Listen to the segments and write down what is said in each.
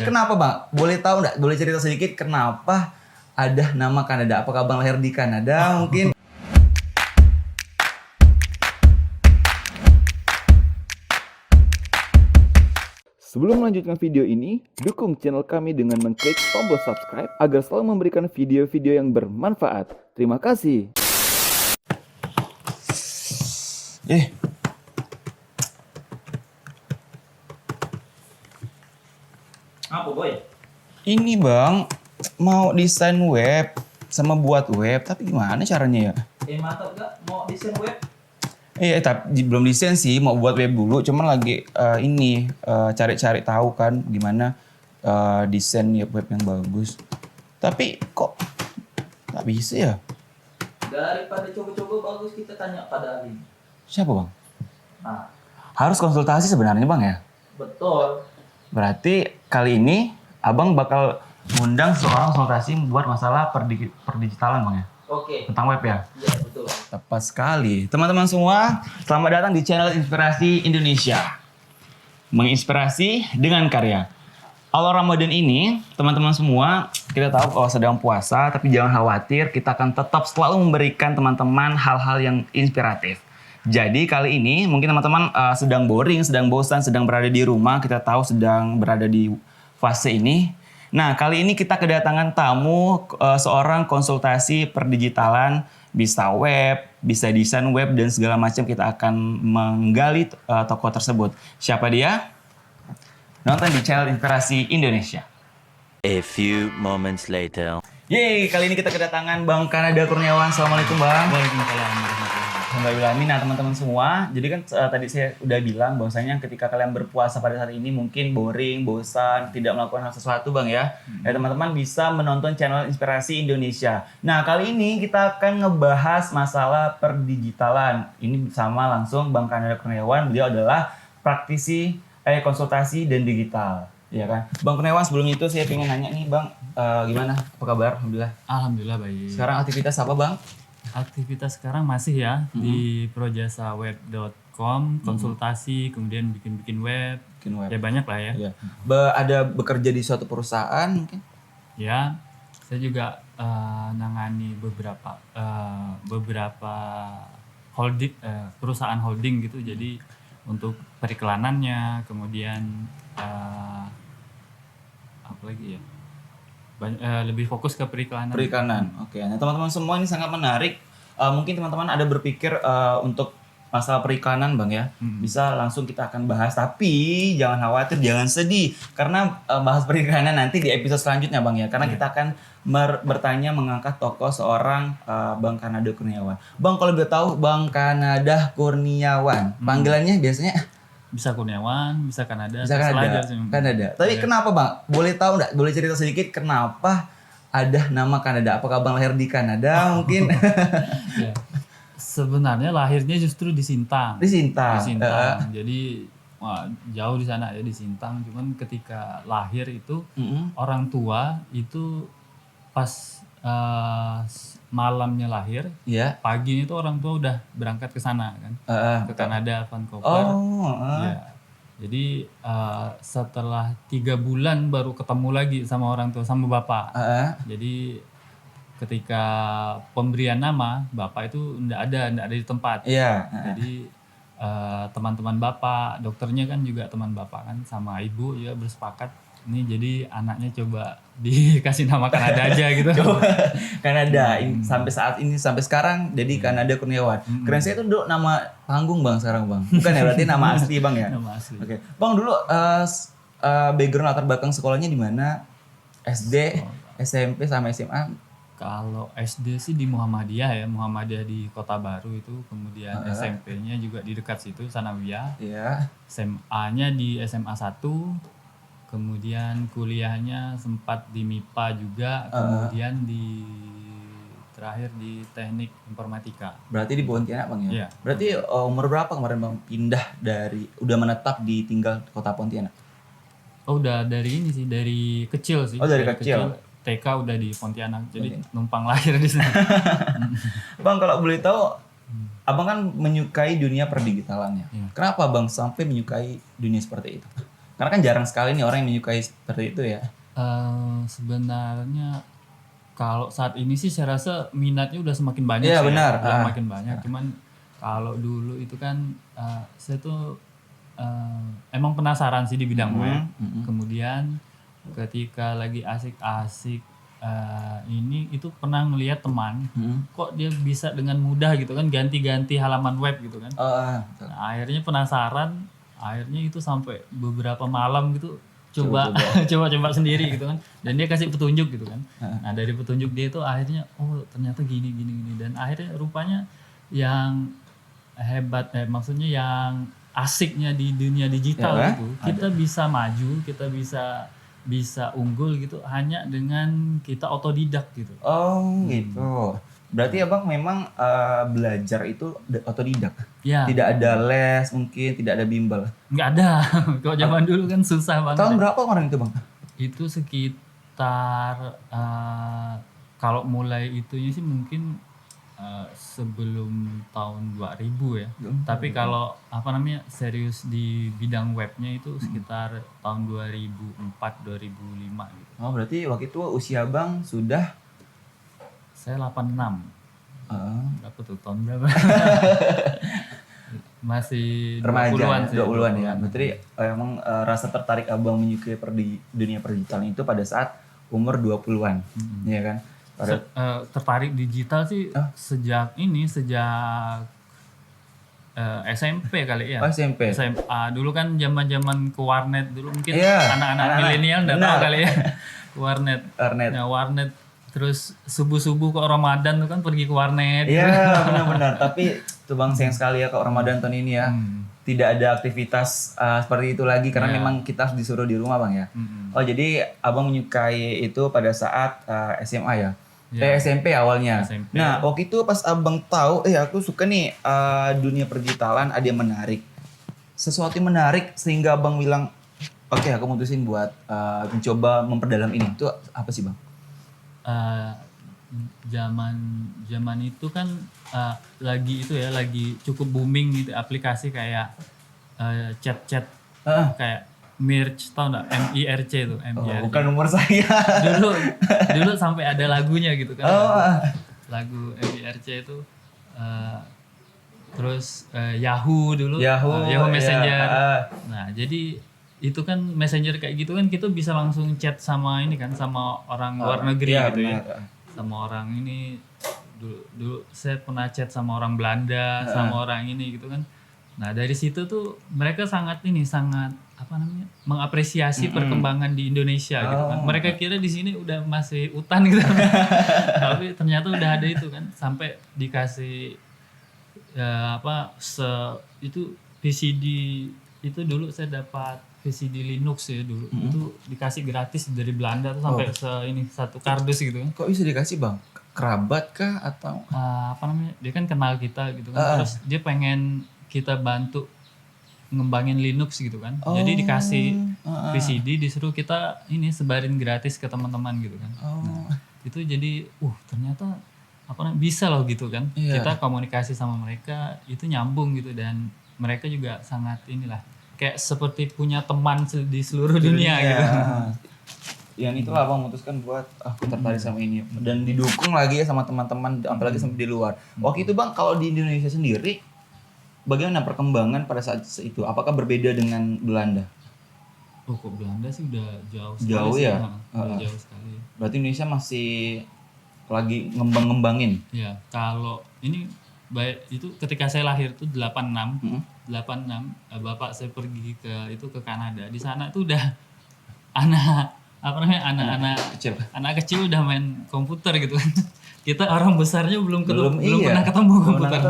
kenapa Bang? Boleh tahu nggak? Boleh cerita sedikit kenapa ada nama Kanada? Apakah Bang lahir di Kanada mungkin? Sebelum melanjutkan video ini, dukung channel kami dengan mengklik tombol subscribe agar selalu memberikan video-video yang bermanfaat. Terima kasih. Apa boy? Ini Bang, mau desain web sama buat web, tapi gimana caranya ya? Mantap gak? Mau desain web? Iya, tapi belum desain sih, mau buat web dulu. Cuman lagi cari-cari tahu kan gimana desain web yang bagus. Tapi kok nggak bisa ya? Daripada coba-coba bagus kita tanya pada ahli. Siapa Bang? Nah, Harus konsultasi sebenarnya Bang ya? betul. Berarti kali ini Abang bakal ngundang seorang konsultasi buat masalah perdigitalan Bang ya? Oke. Tentang web ya? Iya betul. Tepat sekali. Teman-teman semua, selamat datang di channel Inspirasi Indonesia. Menginspirasi dengan karya. Awal Ramadan ini, teman-teman semua, kita tahu kalau sedang puasa, tapi jangan khawatir, kita akan tetap selalu memberikan teman-teman hal-hal yang inspiratif. Jadi kali ini mungkin teman-teman sedang boring, sedang bosan, sedang berada di rumah, kita tahu sedang berada di fase ini. Nah, kali ini kita kedatangan tamu seorang konsultasi perdigitalan, bisa web, bisa desain web dan segala macam. Kita akan menggali tokoh tersebut. Siapa dia? Nonton di channel Inspirasi Indonesia. A few moments later. Yeay, kali ini kita kedatangan Bang Kanada Kurniawan. Assalamualaikum Bang. Waalaikumsalam. Alhamdulillah, nah teman-teman semua. Jadi kan tadi saya udah bilang bahwasanya ketika kalian berpuasa pada saat ini mungkin boring, bosan, tidak melakukan hal sesuatu Bang ya. Ya teman-teman bisa menonton channel Inspirasi Indonesia. Nah kali ini kita akan ngebahas masalah perdigitalan. Ini sama langsung Bang Kanada Kurniawan. Beliau adalah praktisi konsultasi dan digital. Ya kan. Bang Kurniawan, sebelum itu saya pengen nanya nih Bang, gimana? Apa kabar? Alhamdulillah. Alhamdulillah baik. Sekarang aktivitas apa Bang? Aktivitas sekarang masih ya di projasaweb.com, konsultasi, kemudian bikin web. Bikin web. Ya banyak lah ya. Ya. Ada bekerja di suatu perusahaan mungkin? Ya, saya juga nangani beberapa holding perusahaan holding gitu. Jadi untuk periklanannya, kemudian apa lagi ya? Lebih fokus ke periklanan. Perikanan, oke. Nah teman-teman semua ini sangat menarik. Mungkin teman-teman ada berpikir untuk masalah perikanan Bang ya, bisa langsung kita akan bahas. Tapi jangan khawatir, jangan sedih, karena bahas perikanan nanti di episode selanjutnya Bang ya. Karena kita akan bertanya mengangkat tokoh seorang Bang Kanada Kurniawan. Bang kalau boleh tahu Bang Kanada Kurniawan, panggilannya biasanya? Bisa Kurniawan, bisa Kanada. Bisa Kanada. Kanada. Tapi kenapa Bang? Boleh tahu nggak? Boleh cerita sedikit kenapa ada nama Kanada? Apakah Bang lahir di Kanada mungkin? Ya. Sebenarnya lahirnya justru di Sintang. Di Sintang. Di Sintang. Jadi jauh di sana ya di Sintang. Cuman ketika lahir itu orang tua itu pas malamnya lahir, paginya itu orang tua udah berangkat ke sana kan, ke Kanada, Vancouver. Ya. Jadi setelah 3 bulan baru ketemu lagi sama orang tua, sama bapak. Jadi ketika pemberian nama, bapak itu nggak ada di tempat. Jadi teman-teman bapak, dokternya kan juga teman bapak kan, sama ibu ya bersepakat. Ini jadi anaknya coba dikasih nama Kanada aja gitu. Coba Kanada sampai saat ini sampai sekarang jadi Kanada Kurniawan. Keren saya itu dulu nama panggung Bang sekarang Bang. Bukan ya berarti nama asli Bang ya? Nama asli. Oke. Bang dulu background latar belakang sekolahnya di mana? SD, SMP sama SMA? Kalau SD sih di Muhammadiyah ya, Muhammadiyah di Kota Baru itu, kemudian SMP-nya juga di dekat situ, Sanawiyah. Iya. SMA-nya di SMA 1. Kemudian kuliahnya sempat di MIPA juga, kemudian terakhir di Teknik Informatika. Berarti di Pontianak Bang ya? Iya. Berarti umur berapa kemarin Bang pindah udah menetap di tinggal Kota Pontianak? Oh udah dari ini sih, dari kecil sih. Oh dari kecil. TK udah di Pontianak, jadi numpang lahir di sana. Bang kalau boleh tahu, Abang kan menyukai dunia perdigitalannya. Kenapa Bang sampai menyukai dunia seperti itu? Karena kan jarang sekali nih orang yang menyukai seperti itu ya. Sebenarnya kalau saat ini sih saya rasa minatnya udah semakin banyak Iya, sih. benar. Udah makin banyak. Cuman kalau dulu itu kan saya tuh emang penasaran sih di bidang web. Kemudian ketika lagi asik-asik ini itu pernah ngelihat teman kok dia bisa dengan mudah gitu kan ganti-ganti halaman web gitu kan. Nah, akhirnya penasaran, akhirnya itu sampai beberapa malam gitu coba sendiri gitu kan, dan dia kasih petunjuk gitu kan. Nah dari petunjuk dia itu akhirnya oh ternyata gini dan akhirnya rupanya yang hebat maksudnya yang asiknya di dunia digital itu kita bisa maju, kita bisa unggul gitu hanya dengan kita otodidak gitu. Gitu. Berarti abang memang belajar itu otodidak. Ya. Tidak ada les mungkin, tidak ada bimbel. Nggak ada. Kalau zaman dulu kan susah banget. Tahun berapa kemarin itu bang? Itu sekitar kalau mulai itunya sih mungkin sebelum tahun 2000 ya. Tapi kalau serius di bidang webnya itu sekitar tahun 2004 2005 gitu. Oh berarti waktu itu usia bang sudah Saya 86. Berapa tuh tahun berapa? Masih remaja 20-an sih. 20-an ya. Berarti emang rasa tertarik abang menyukai dunia perdigitalan itu pada saat umur 20-an. Iya kan? Tertarik digital sih sejak SMP kali ya. SMP. SMA. Dulu kan zaman-zaman ke warnet dulu mungkin Iya, anak-anak milenial enggak tahu kali ya. Warnet. Nah, warnet. Terus subuh-subuh kok Ramadan tuh kan pergi ke warnet. Iya, benar-benar. Tapi tuh bang sayang sekali ya ke Ramadan tahun ini ya. Tidak ada aktivitas seperti itu lagi karena memang kita harus disuruh di rumah bang ya. Oh jadi abang menyukai itu pada saat SMA ya? SMP awalnya. SMP. Nah waktu itu pas abang tahu, aku suka nih dunia perdigitalan ada yang menarik. Sesuatu yang menarik sehingga abang bilang, oke, aku mutusin buat mencoba memperdalam ini. Itu apa sih bang? Zaman itu kan lagi cukup booming gitu aplikasi kayak chat kayak Mirch, tau nggak? MIRC itu MIRC. Bukan nomor saya. dulu sampai ada lagunya gitu kan. Lagu MIRC itu terus Yahoo dulu, Yahoo Messenger. Nah jadi itu kan messenger kayak gitu kan kita bisa langsung chat sama ini kan sama orang luar negeri gitu ya. Sama orang ini dulu saya pernah chat sama orang Belanda, sama orang ini gitu kan. Nah, dari situ tuh mereka sangat mengapresiasi perkembangan di Indonesia gitu kan. Mereka kira di sini udah masih hutan gitu. Tapi ternyata udah ada itu kan sampai dikasih itu VCD itu dulu saya dapat VCD Linux ya dulu. Itu dikasih gratis dari Belanda tuh sampai satu kardus gitu kan. Kok bisa dikasih bang? Kerabat kah atau dia kan kenal kita gitu kan. Terus dia pengen kita bantu ngembangin Linux gitu kan. Jadi dikasih VCD disuruh kita sebarin gratis ke teman-teman gitu kan. Nah, itu jadi ternyata bisa loh gitu kan. Kita komunikasi sama mereka itu nyambung gitu dan mereka juga sangat kayak seperti punya teman di seluruh dunia gitu. Yang itulah abang memutuskan buat aku tertarik sama ini dan didukung lagi ya sama teman-teman apalagi sampai di luar. Waktu itu bang kalau di Indonesia sendiri bagaimana perkembangan pada saat itu? Apakah berbeda dengan Belanda? Kok Belanda sih udah jauh sekali. Jauh ya? Udah jauh sekali. Berarti Indonesia masih lagi ngembangin. Ya, kalau ini baik itu ketika saya lahir tuh 86 bapak saya pergi ke Kanada. Di sana tuh udah anak kecil udah main komputer gitu kan. Kita orang besarnya belum pernah ketemu komputer.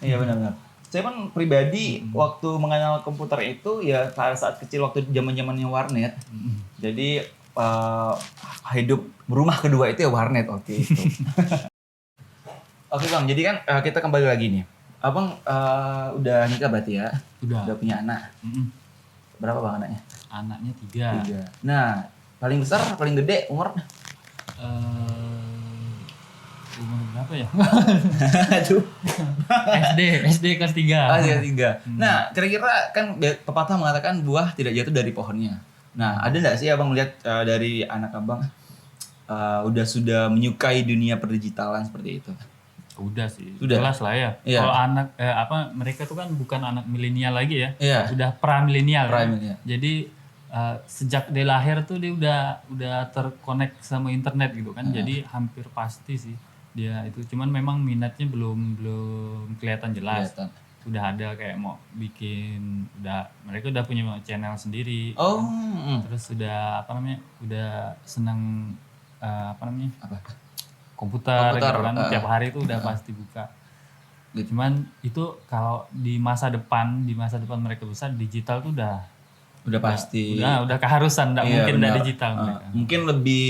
Iya benar-benar. Saya kan pribadi waktu mengenal komputer itu ya saat kecil waktu zaman-zamannya warnet. Jadi hidup rumah kedua itu ya warnet waktu itu. Oke bang, jadi kan kita kembali lagi nih. Abang udah nikah berarti ya? Udah punya anak? Berapa bang anaknya? Anaknya 3. Nah, paling besar, paling gede umur? umur berapa ya? Aduh. SD kelas 3. Ah, tiga. Nah, kira-kira kan pepatah mengatakan buah tidak jatuh dari pohonnya. Nah, ada nggak sih abang melihat dari anak abang sudah menyukai dunia perdigitalan seperti itu? Udah sih, Sudah. jelas lah ya. Iya. Kalau anak mereka tuh kan bukan anak milenial lagi ya, Iya. udah pra-milenial. Pra-milenial. Jadi sejak dia lahir tuh dia udah terkonek sama internet gitu kan. Jadi hampir pasti sih dia itu. Cuman memang minatnya belum kelihatan jelas. Kelihatan. Udah ada kayak mau bikin, mereka udah punya channel sendiri. Oh, Terus udah senang apa? komputer gitu kan, tiap hari itu udah pasti buka. Gitu. Cuman itu kalau di masa depan mereka besar, digital tuh Udah pasti. udah keharusan, nggak Iya, mungkin nggak benar. digital mereka. Mungkin lebih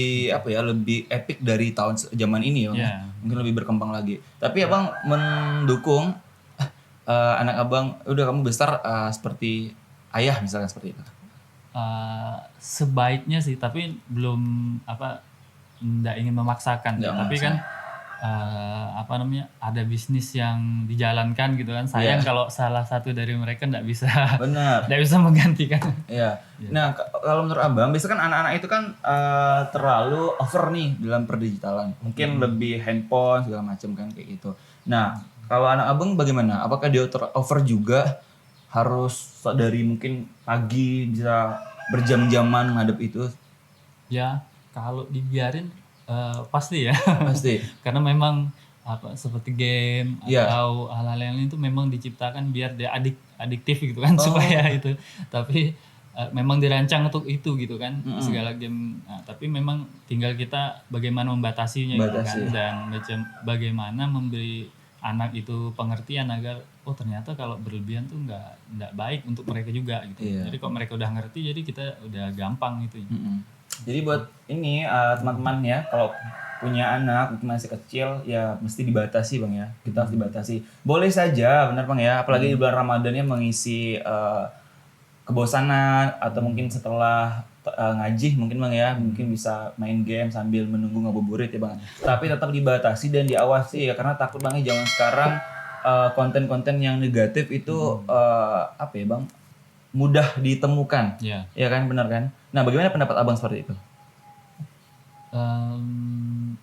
lebih epic dari zaman ini ya. Iya. Mungkin lebih berkembang lagi. Tapi abang mendukung anak abang udah kamu besar seperti ayah misalnya seperti itu. Sebaiknya sih, tapi belum nggak ingin memaksakan. Nggak Tapi memaksa. kan ada bisnis yang dijalankan gitu kan. Sayang Iya. kalau salah satu dari mereka nggak bisa Benar. nggak bisa menggantikan. Iya. Nah, kalau menurut abang, biasanya kan anak-anak itu kan terlalu over nih dalam perdigitalan. Mungkin lebih handphone segala macam kan kayak gitu. Nah, kalau anak abang bagaimana? Apakah dia over juga? Harus dari mungkin pagi bisa berjam-jaman ngadep itu? Ya, kalau dibiarin pasti ya. Pasti. Karena memang seperti game Iya. atau hal-hal yang lain itu memang diciptakan biar dia adiktif gitu kan, supaya itu. Tapi memang dirancang untuk itu gitu kan, segala game. Nah, tapi memang tinggal kita bagaimana membatasinya gitu kan, dan bagaimana memberi anak itu pengertian agar ternyata kalau berlebihan tuh nggak baik untuk mereka juga gitu. Iya. Jadi kalau mereka udah ngerti, jadi kita udah gampang gitu. Jadi buat ini teman-teman ya, kalau punya anak masih kecil ya mesti dibatasi bang ya. Kita harus dibatasi. Boleh saja, benar bang ya. Apalagi di bulan Ramadan ya mengisi kebosanan atau mungkin setelah ngaji mungkin bang ya, mungkin bisa main game sambil menunggu ngabuburit ya bang. Tapi tetap dibatasi dan diawasi ya, karena takut bang ya zaman sekarang konten-konten yang negatif itu apa ya bang, mudah ditemukan. Ya. Ya kan, benar kan? Nah, bagaimana pendapat abang seperti itu?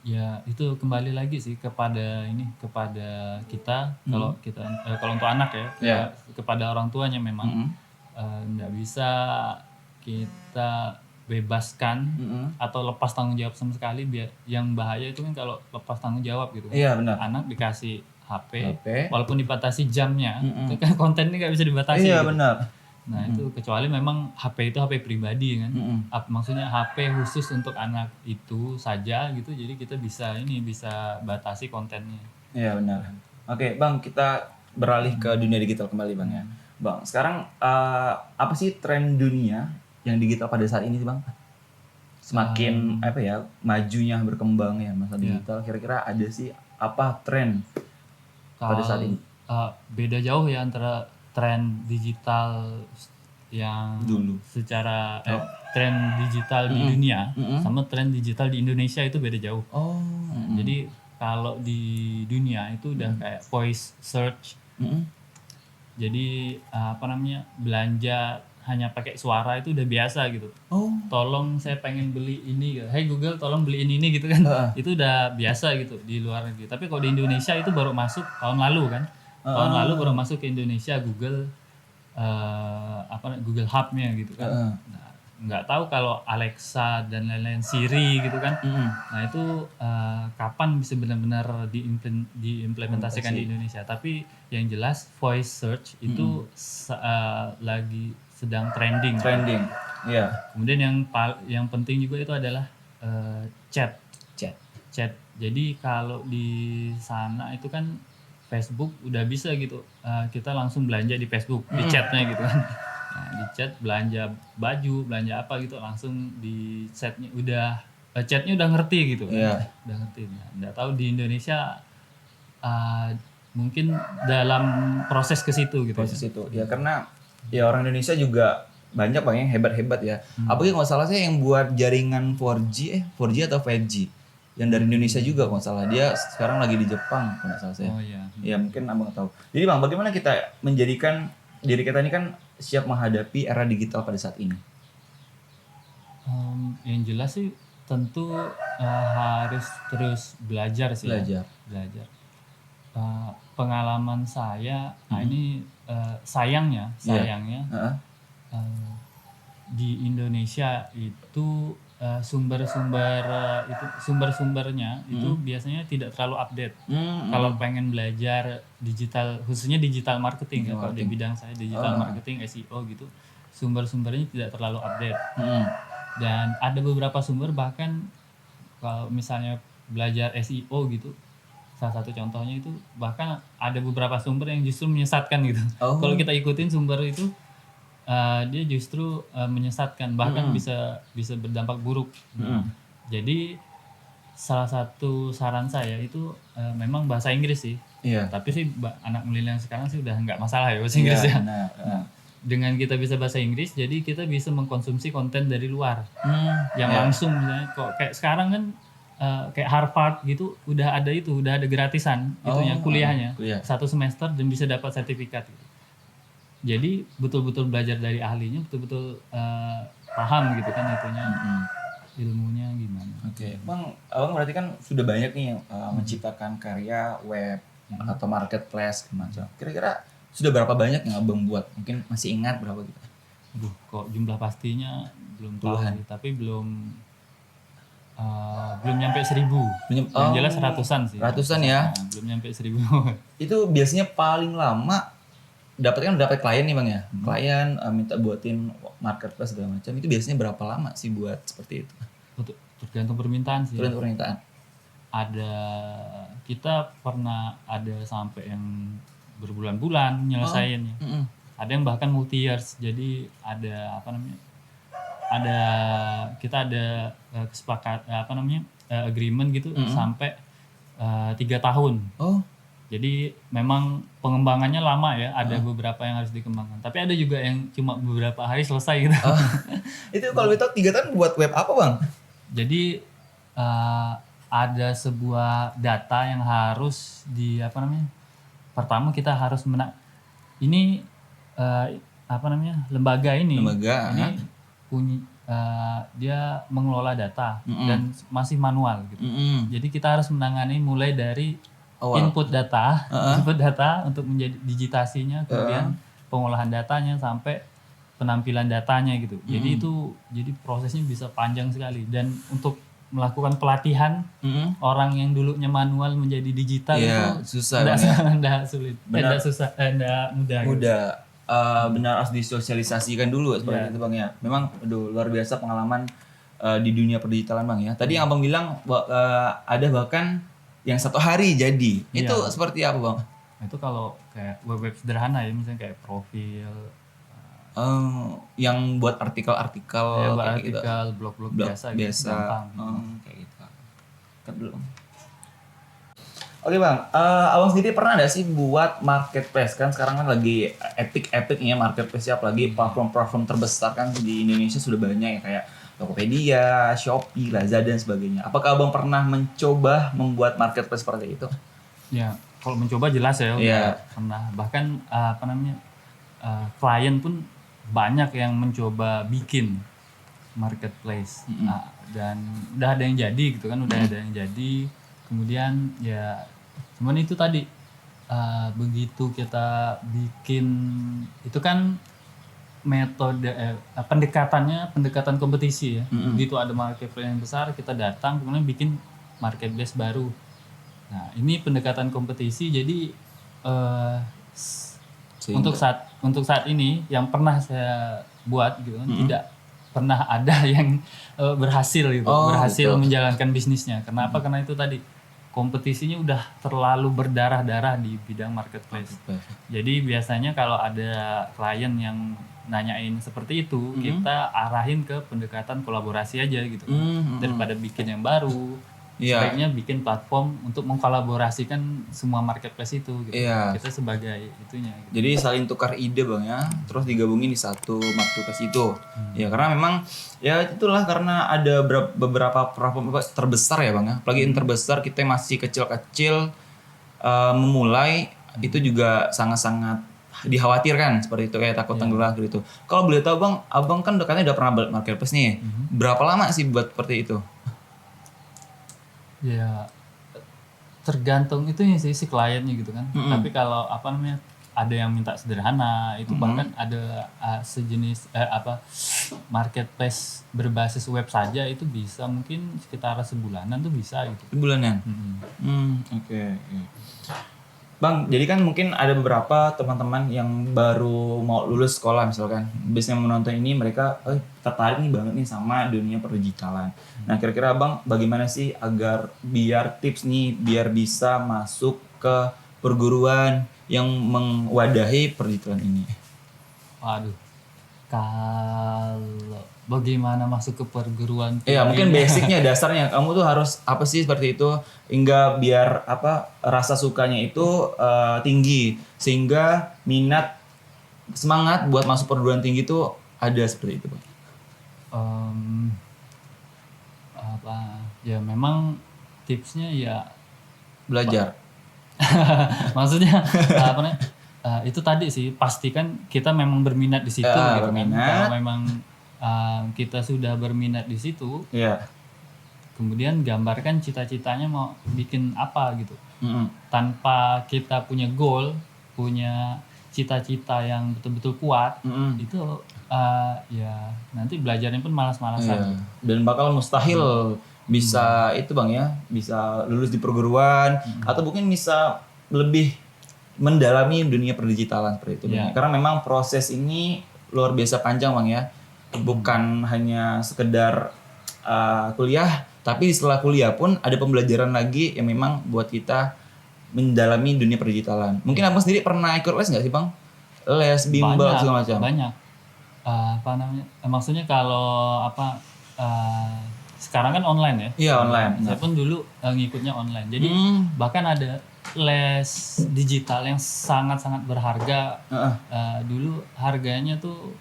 Ya itu kembali lagi sih kepada kita. Kalau untuk anak ya, kepada orang tuanya memang nggak bisa kita bebaskan atau lepas tanggung jawab sama sekali. Yang bahaya itu kan kalau lepas tanggung jawab gitu. Iya, benar. Anak dikasih HP. HP. Walaupun dibatasi jamnya, itu kan kontennya nggak bisa dibatasi. Iya, gitu. benar. Nah itu kecuali memang HP itu HP pribadi kan, maksudnya HP khusus untuk anak itu saja gitu, jadi kita bisa batasi kontennya. Iya, benar. Oke, bang, kita beralih ke dunia digital kembali bang ya. Bang, sekarang apa sih tren dunia yang digital pada saat ini sih bang? Semakin majunya berkembang ya masa digital. Kira-kira ada sih apa tren pada saat ini? Beda jauh ya antara tren digital yang Dulu. secara tren digital di dunia sama tren digital di Indonesia itu beda jauh. Jadi kalau di dunia itu udah kayak voice search. Jadi belanja hanya pakai suara itu udah biasa gitu. Tolong saya pengen beli ini gitu. Hey Google tolong beliin ini gitu kan. Itu udah biasa gitu di luar negeri. Tapi kalau di Indonesia itu baru masuk tahun lalu kan. Tahun lalu baru masuk ke Indonesia Google Google Hub-nya gitu kan. Nah, nggak tahu kalau Alexa dan lain-lain, Siri gitu kan. Nah itu kapan bisa benar-benar diimplementasikan di Indonesia. Tapi yang jelas voice search itu lagi sedang trending. Trending. Iya. Kemudian yang penting juga itu adalah chat. Jadi kalau di sana itu kan Facebook udah bisa gitu, kita langsung belanja di Facebook, di chatnya gitu kan. Nah, di chat belanja baju, belanja apa gitu, langsung di chatnya chatnya udah ngerti gitu kan. Udah ngerti. Nah, nggak tahu di Indonesia mungkin dalam proses ke situ gitu. Proses itu. Ya karena ya orang Indonesia juga banyak yang hebat-hebat ya. Apalagi nggak salah saya yang buat jaringan 4G atau 5G. yang dari Indonesia juga kalau nggak salah. Dia sekarang lagi di Jepang kalau nggak salah saya. Oh iya. Ya mungkin abang tahu. Jadi bang, bagaimana kita menjadikan diri kita ini kan siap menghadapi era digital pada saat ini? Yang jelas sih tentu harus terus belajar sih. Belajar. Pengalaman saya, ini sayangnya di Indonesia itu sumber-sumbernya itu biasanya tidak terlalu update. Kalau pengen belajar digital, khususnya digital marketing ya, kalau di bidang saya digital marketing, SEO gitu, sumber-sumbernya tidak terlalu update. Dan ada beberapa sumber bahkan kalau misalnya belajar SEO gitu, salah satu contohnya itu bahkan ada beberapa sumber yang justru menyesatkan gitu. Kalau kita ikutin sumber itu dia justru menyesatkan, bahkan bisa berdampak buruk. Jadi salah satu saran saya itu memang bahasa Inggris sih. Tapi sih anak milenial sekarang sih udah nggak masalah ya bahasa Inggris ya. Dengan kita bisa bahasa Inggris, jadi kita bisa mengkonsumsi konten dari luar yang langsung misalnya kok kayak sekarang kan kayak Harvard gitu udah ada gratisan itunya kuliahnya 1 semester dan bisa dapat sertifikat gitu. Jadi betul-betul belajar dari ahlinya, betul-betul paham gitu kan itunya ilmunya gimana. Bang, abang berarti kan sudah banyak nih menciptakan karya web atau marketplace macam. Kira-kira sudah berapa banyak yang abang buat? Mungkin masih ingat berapa gitu? Kok jumlah pastinya belum tahu, tapi belum nyampe 1.000. Yang jelas ratusan sih. Ratusan ya? Belum nyampe 1.000. Itu biasanya paling lama dapat klien nih bang ya? Klien minta buatin marketplace segala macam. Itu biasanya berapa lama sih buat seperti itu? Tergantung permintaan sih. Tergantung permintaan. Kita pernah ada sampai yang berbulan-bulan nyelesainnya. Ada yang bahkan multi years. Jadi ada kita ada agreement gitu sampai 3 tahun. Jadi memang pengembangannya lama ya, ada beberapa yang harus dikembangkan. Tapi ada juga yang cuma beberapa hari selesai gitu. Itu kalau itu 3 tahun buat web apa bang? Jadi ada sebuah data yang harus pertama kita harus lembaga ini dia mengelola data dan masih manual gitu. Jadi kita harus menangani mulai dari input data untuk menjadi digitasinya, kemudian pengolahan datanya sampai penampilan datanya gitu. Jadi prosesnya bisa panjang sekali, dan untuk melakukan pelatihan orang yang dulunya manual menjadi digital itu susah, enggak sulit, enggak mudah. Benar, harus disosialisasikan dulu seperti itu bang ya. Memang luar biasa pengalaman di dunia perdigitalan bang ya. Tadi yang abang bilang ada bahkan yang 1 hari jadi. Itu seperti apa bang? Itu kalau kayak web sederhana ya, misalnya kayak profil, yang buat artikel-artikel, blog-blog biasa gitu, gampang. Kayak gitu. Kan belum. Oke bang, abang sendiri pernah nggak sih buat marketplace? Kan sekarang kan lagi epic-epicnya marketplace, apalagi platform-platform terbesar kan di Indonesia sudah banyak ya, kayak Tokopedia, Shopee, Lazada dan sebagainya. Apakah abang pernah mencoba membuat marketplace seperti itu? Ya, kalau mencoba jelas ya, pernah. Bahkan klien pun banyak yang mencoba bikin marketplace. Dan udah ada yang jadi gitu kan, Kemudian ya, cuman itu tadi begitu kita bikin itu kan metode pendekatan kompetisi ya. Begitu ada marketplace yang besar, kita datang kemudian bikin marketplace baru. Nah ini pendekatan kompetisi, jadi untuk saat ini yang pernah saya buat gitu kan, tidak pernah ada yang berhasil menjalankan bisnisnya. Kenapa? Karena itu tadi kompetisinya udah terlalu berdarah-darah di bidang marketplace. Jadi biasanya kalau ada klien yang nanyain seperti itu, kita arahin ke pendekatan kolaborasi aja gitu. Daripada bikin yang baru, Iya. Sebaiknya bikin platform untuk mengkolaborasikan semua marketplace itu gitu. Iya. Kita sebagai itunya gitu. Jadi saling tukar ide bang ya, terus digabungin di satu marketplace itu. Ya karena memang ya itulah karena ada beberapa platform terbesar ya bang ya. Apalagi yang terbesar kita masih kecil-kecil memulai itu juga sangat-sangat dikhawatirkan seperti itu kayak takut tenggelam gitu. Kalau boleh tahu bang, abang kan dekatnya udah pernah buat marketplace nih. Berapa lama sih buat seperti itu? Ya tergantung itunya sih si kliennya gitu kan. Tapi kalau apa namanya ada yang minta sederhana itu bahkan ada sejenis marketplace berbasis web saja itu bisa mungkin sekitar sebulanan tuh bisa gitu. Bulanan. Oke. Bang, jadi kan mungkin ada beberapa teman-teman yang baru mau lulus sekolah misalkan. Biasanya menonton ini mereka tertarik nih banget nih sama dunia perdigitalan. Nah, kira-kira Bang bagaimana sih agar biar tips nih biar bisa masuk ke perguruan yang mewadahi perdigitalan ini? Waduh. Kalau bagaimana masuk ke perguruan Iya, mungkin tinggi? basicnya dasarnya kamu tuh harus apa sih seperti itu hingga biar rasa sukanya itu tinggi sehingga minat semangat buat masuk perguruan tinggi itu ada seperti itu, Bang. Ya memang tipsnya ya Belajar. maksudnya apa namanya itu tadi sih pastikan kita memang berminat di situ gitu berminat. kan. Kalau memang kita sudah berminat di situ, Iya. kemudian gambarkan cita-citanya mau bikin apa gitu. Mm-mm. Tanpa kita punya goal, punya cita-cita yang betul-betul kuat, itu ya nanti belajarnya pun malas-malasan. Iya. Dan bakal mustahil bisa itu Bang ya, bisa lulus di perguruan atau mungkin bisa lebih mendalami dunia perdigitalan seperti itu. Bang. Iya. Karena memang proses ini luar biasa panjang Bang ya. Bukan hanya sekedar kuliah, tapi setelah kuliah pun ada pembelajaran lagi yang memang buat kita mendalami dunia perdigitalan. Mungkin Abang sendiri pernah ikut les nggak sih Bang? Les, bimbel segala macam. Banyak. Apa namanya? Maksudnya kalau sekarang kan online ya? Iya online. Saya pun dulu ngikutnya online. Jadi bahkan ada les digital yang sangat-sangat berharga. Dulu harganya tuh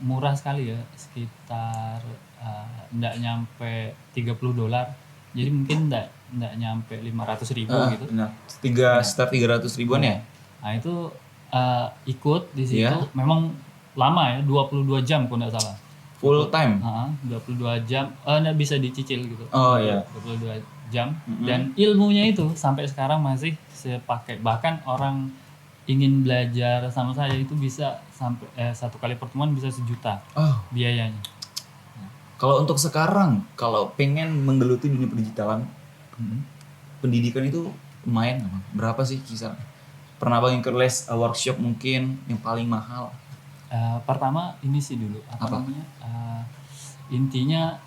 murah sekali ya, sekitar nggak nyampe $30. Jadi mungkin nggak nyampe 500.000 gitu. Sekitar 300 ribuan ya? Nah itu ikut di situ Iya. memang lama ya, 22 jam kalau nggak salah. Full time? 22 jam, nggak bisa dicicil gitu. Oh iya. 22 jam. Dan ilmunya itu sampai sekarang masih saya pakai. Bahkan orang ingin belajar sama saya itu bisa sampai satu kali pertemuan bisa 1 juta biayanya. Kalau untuk sekarang, kalau pengen menggeluti dunia perdigitalan, pendidikan itu lumayan nggak Bang? Berapa sih kisaran? Pernah Bang ikut les workshop mungkin yang paling mahal? Pertama ini sih dulu namanya? Intinya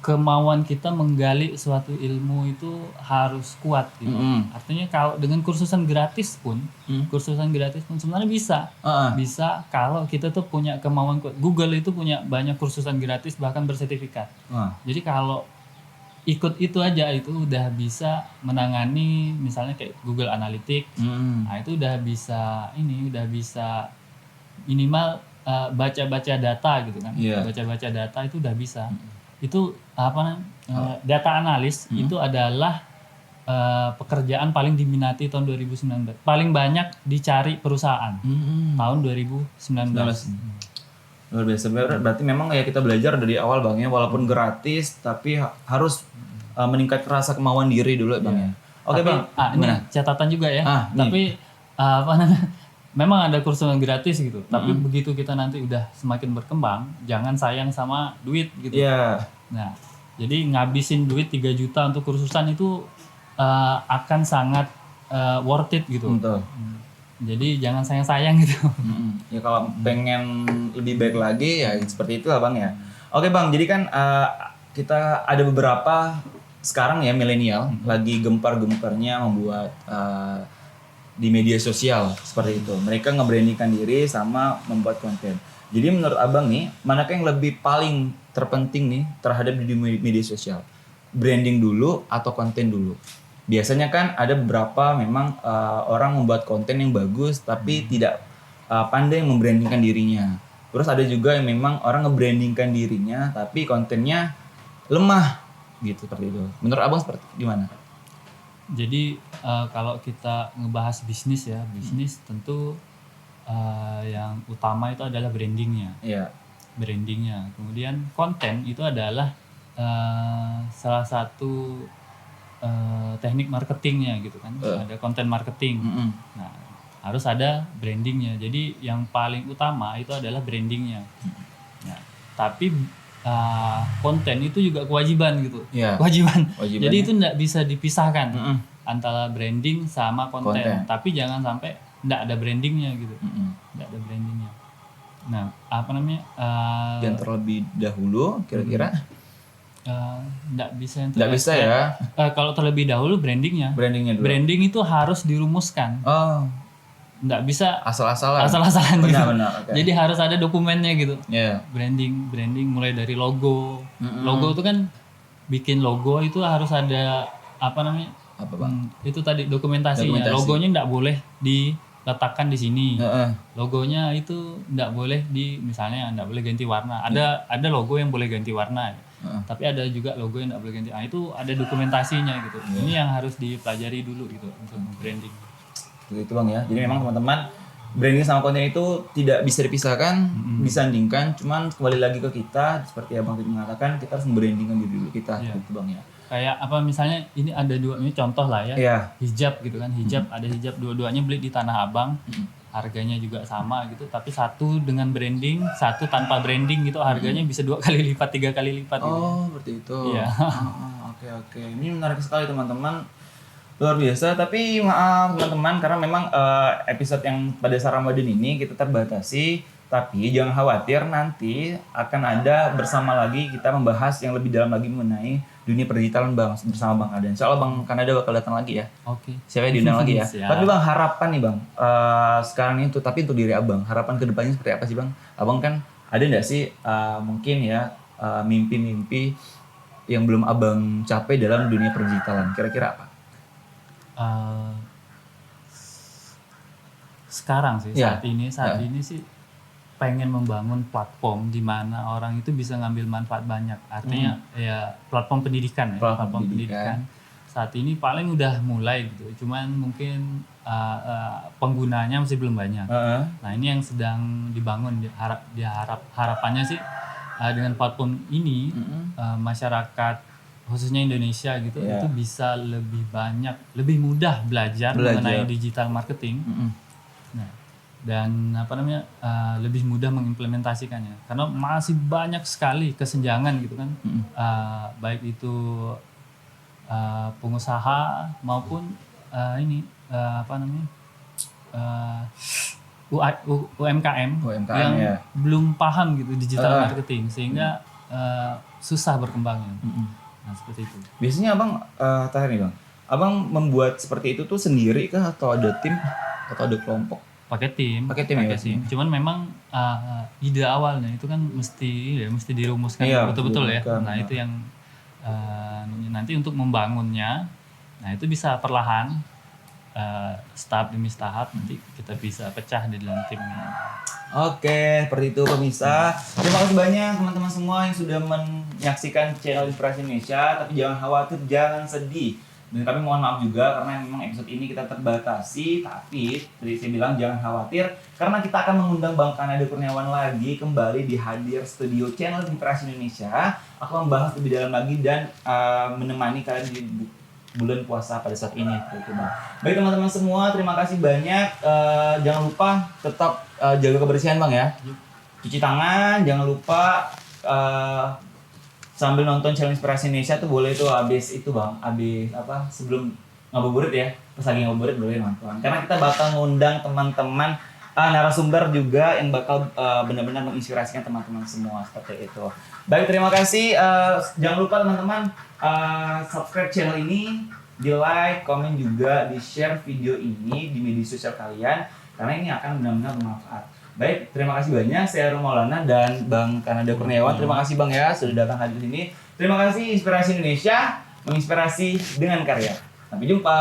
kemauan kita menggali suatu ilmu itu harus kuat gitu. Artinya kalau dengan kursusan gratis pun sebenarnya bisa. Bisa kalau kita tuh punya kemauan kuat. Google itu punya banyak kursusan gratis bahkan bersertifikat. Jadi kalau ikut itu aja itu udah bisa menangani misalnya kayak Google Analytics. Nah, itu udah bisa minimal baca-baca data gitu kan. Baca-baca data itu udah bisa. Itu data analis itu adalah pekerjaan paling diminati tahun 2019. Paling banyak dicari perusahaan tahun 2019. Luar biasa. Berarti memang ya kita belajar dari awal Bang ya, walaupun gratis tapi harus meningkat rasa kemauan diri dulu Bang ya. Oke Bang. Ini catatan juga ya. Tapi memang ada kursus yang gratis gitu. Tapi begitu kita nanti udah semakin berkembang, jangan sayang sama duit gitu. Iya. Nah, jadi ngabisin duit 3 juta untuk kursusan itu akan sangat worth it gitu. Betul. Jadi jangan sayang-sayang gitu. Ya kalau pengen lebih baik lagi ya seperti itu lah Bang ya. Oke Bang, jadi kan kita ada beberapa sekarang ya milenial lagi gempar-gemparnya membuat di media sosial seperti itu. Mereka nge-brandingkan diri sama membuat konten. Jadi menurut Abang nih, manakah yang lebih paling terpenting nih terhadap di media sosial? branding dulu atau konten dulu? Biasanya kan ada beberapa memang orang membuat konten yang bagus tapi tidak pandai membrandingkan dirinya. Terus ada juga yang memang orang ngebrandingkan dirinya tapi kontennya lemah gitu seperti itu. Menurut abang seperti gimana? Jadi kalau kita ngebahas bisnis ya, bisnis tentu yang utama itu adalah brandingnya. Iya. Brandingnya. Kemudian konten itu adalah salah satu teknik marketingnya gitu kan. Ada konten marketing. Nah, harus ada brandingnya. Jadi yang paling utama itu adalah brandingnya. Nah, tapi konten itu juga kewajiban gitu. Iya. Kewajiban. Kewajibannya. Jadi itu tidak bisa dipisahkan antara branding sama konten. Tapi jangan sampai tidak ada brandingnya gitu. Tidak ada brandingnya. Nah, apa namanya? Yang terlebih dahulu kira-kira? Tidak bisa yang Nggak bisa ya? kalau terlebih dahulu brandingnya. Brandingnya dulu. Branding itu harus dirumuskan. Oh, Nggak bisa asal-asalan. asal-asalan gitu. Benar-benar. Oke. Jadi harus ada dokumennya gitu. Iya. Branding mulai dari logo. Logo itu kan bikin logo itu harus ada apa namanya? Apa bang? Itu tadi dokumentasinya. Dokumentasi. Logonya nggak boleh diletakkan di sini. Heeh. Logonya itu nggak boleh misalnya nggak boleh ganti warna. Ada logo yang boleh ganti warna. Tapi ada juga logo yang nggak boleh ganti. Nah, itu ada dokumentasinya gitu. Ini yang harus dipelajari dulu gitu untuk branding. Begitu bang ya. Jadi memang teman-teman branding sama konten itu tidak bisa dipisahkan, disandingkan. Cuman kembali lagi ke kita, seperti abang tadi mengatakan, kita harus membrandingkan diri dulu kita, gitu bang ya. Kayak apa misalnya ini ada dua, ini contoh lah ya. Iya. Hijab gitu kan, ada hijab dua-duanya beli di Tanah Abang. Harganya juga sama gitu, tapi satu dengan branding, satu tanpa branding gitu harganya bisa 2 kali lipat, 3 kali lipat gitu. Oh, seperti itu. Iya. Oke. Ini menarik sekali teman-teman. Luar biasa, tapi maaf teman-teman karena memang episode yang pada saat Ramadan ini kita terbatasi, tapi jangan khawatir nanti akan ada bersama lagi kita membahas yang lebih dalam lagi mengenai dunia perdigitalan bang bersama Bang Kada. Insya Allah Bang Kanada bakal datang lagi ya. Oke. Siapa yang diundang lagi ya. Siap. Tapi Bang harapan nih Bang, sekarang itu tapi untuk diri Abang, harapan kedepannya seperti apa sih Bang? Abang kan ada nggak sih mungkin ya mimpi-mimpi yang belum Abang capai dalam dunia perdigitalan? Kira-kira apa? Sekarang sih Ya. saat ini sih pengen membangun platform di mana orang itu bisa ngambil manfaat banyak. Artinya ya platform pendidikan ya, Platform pendidikan. Saat ini paling udah mulai gitu. Cuman mungkin penggunanya masih belum banyak. Nah, ini yang sedang dibangun, harapannya sih dengan platform ini masyarakat khususnya Indonesia gitu itu bisa lebih banyak, lebih mudah belajar mengenai digital marketing. Nah, dan apa namanya lebih mudah mengimplementasikannya karena masih banyak sekali kesenjangan gitu kan, baik itu pengusaha maupun apa namanya UMKM yang belum paham gitu digital marketing sehingga susah berkembangnya. Nah, seperti itu. Biasanya Abang terakhir nih Bang, Abang membuat seperti itu tuh sendiri kah atau ada tim atau ada kelompok? Pakai tim. Cuman memang ide awalnya itu kan mesti dirumuskan betul-betul ya. Nah, itu yang nanti untuk membangunnya, nah itu bisa perlahan, tahap demi tahap nanti kita bisa pecah di dalam timnya. Oke, seperti itu pemirsa. Terima kasih banyak teman-teman semua yang sudah menyaksikan channel Inspirasi Indonesia. Tapi jangan khawatir, jangan sedih. Dan kami mohon maaf juga karena memang episode ini kita terbatasi. Tapi tadi saya bilang jangan khawatir karena kita akan mengundang Bang Kanada Kurniawan lagi kembali di Hadir Studio channel Inspirasi Indonesia. Akan membahas lebih dalam lagi dan menemani kalian di bulan puasa pada saat ini. Baik teman-teman semua, terima kasih banyak. Jangan lupa tetap jaga kebersihan Bang ya. Cuci tangan, jangan lupa sambil nonton channel Inspirasi Indonesia tuh boleh tuh habis itu Bang, habis apa sebelum ngabuburit ya. Pas lagi ngabuburit boleh nonton. Karena kita bakal ngundang teman-teman narasumber juga yang bakal benar-benar menginspirasikan teman-teman semua seperti itu. Baik, terima kasih. Jangan lupa teman-teman subscribe channel ini, di like, komen juga, di share video ini di media sosial kalian karena ini akan benar-benar bermanfaat. Baik, terima kasih banyak. Saya Rum Maulana dan Bang Kanada Kurniawan. Terima kasih Bang ya sudah datang hadir di sini. Terima kasih Inspirasi Indonesia. menginspirasi dengan karya. Sampai jumpa.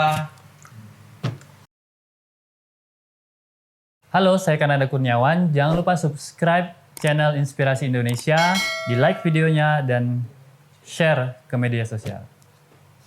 Halo, saya Kanada Kurniawan. Jangan lupa subscribe channel Inspirasi Indonesia, di like videonya, dan share ke media sosial.